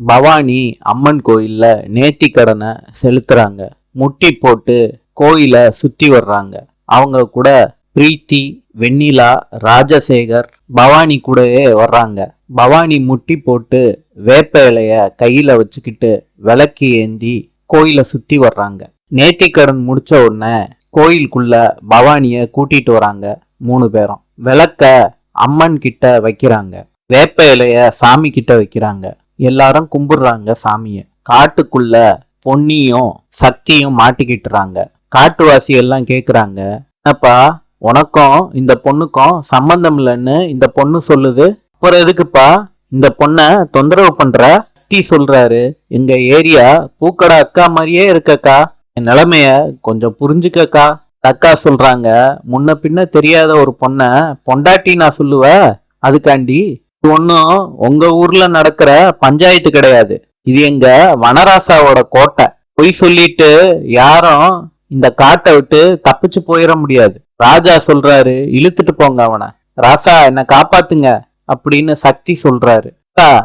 பவானி அம்மன் கோயில்ல நேர்த்தி கடனை செலுத்துறாங்க. முட்டி போட்டு கோயில சுத்தி வர்றாங்க. அவங்க கூட பிரீத்தி, வெண்ணிலா, ராஜசேகர் பவானி கூடவே வர்றாங்க. பவானி முட்டி போட்டு வேப்ப இலைய கையில வச்சுக்கிட்டு விளக்கு ஏந்தி கோயில சுத்தி வர்றாங்க. நேர்த்திக்கடன் முடிச்ச உடனே கோயிலுக்குள்ள பவானிய கூட்டிட்டு வராங்க 3 பேரும். விளக்க அம்மன் கிட்ட வைக்கிறாங்க. வேப்ப இலைய சாமி கிட்ட வைக்கிறாங்க. எல்லாரும் கும்பிடுறாங்க சாமிய. காட்டுக்குள்ள பொன்னியும் சக்தியும் மாட்டிக்கிட்டுறாங்க. காட்டுவாசி எல்லாம் கேக்குறாங்க, என்னப்பா உனக்கும் இந்த பொண்ணுக்கும் சம்பந்தம் இல்லைன்னு இந்த பொண்ணு சொல்லுது, அப்புறம் எதுக்குப்பா இந்த பொண்ண தொந்தரவு பண்ற? சக்தி சொல்றாரு, எங்க ஏரியா பூக்கடை அக்கா மாதிரியே இருக்கக்கா, என் நிலைமைய கொஞ்சம் புரிஞ்சுக்கக்கா. அக்கா சொல்றாங்க, முன்ன பின்ன தெரியாத ஒரு பொண்ண பொண்டாட்டி நான் சொல்லுவ, அதுக்காண்டி இது ஒன்னும் உங்க ஊர்ல நடக்கிற பஞ்சாயத்து கிடையாது, இது எங்க வனராசாவோட கோட்டை. பொய் சொல்லிட்டு யாரும் இந்த காட்டை விட்டு தப்பிச்சு போயிட முடியாது. ராஜா சொல்றாரு, இழுத்துட்டு போங்க அவனை, ராசா என்ன காப்பாத்துங்க அப்படின்னு சக்தி சொல்றாரு.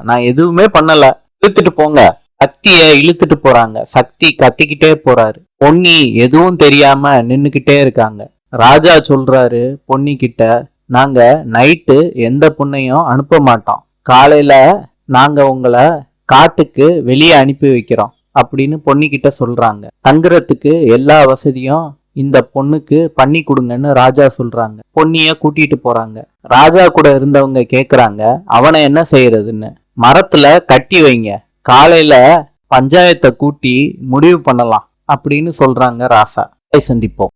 நான் எதுவுமே பண்ணல, இழுத்துட்டு போங்க. சக்திய இழுத்துட்டு போறாங்க. சக்தி கத்திக்கிட்டே போறாரு. பொன்னி எதுவும் தெரியாம நின்னுக்கிட்டே இருக்காங்க. ராஜா சொல்றாரு பொன்னி கிட்ட, நாங்க நைட்டு எந்த பொண்ணையும் அனுப்ப மாட்டோம், காலையில நாங்க உங்களை காட்டுக்கு வெளியே அனுப்பி வைக்கிறோம் அப்படின்னு பொன்னிக்கிட்ட சொல்றாங்க. தங்குறதுக்கு எல்லா வசதியும் இந்த பொண்ணுக்கு பண்ணி கொடுங்கன்னு ராஜா சொல்றாங்க. பொன்னிய கூட்டிட்டு போறாங்க. ராஜா கூட இருந்தவங்க கேக்குறாங்க, அவனை என்ன செய்யறதுன்னு. மரத்துல கட்டி வைங்க, காலையில பஞ்சாயத்தை கூட்டி முடிவு பண்ணலாம் அப்படின்னு சொல்றாங்க ராசா. சந்திப்போம்.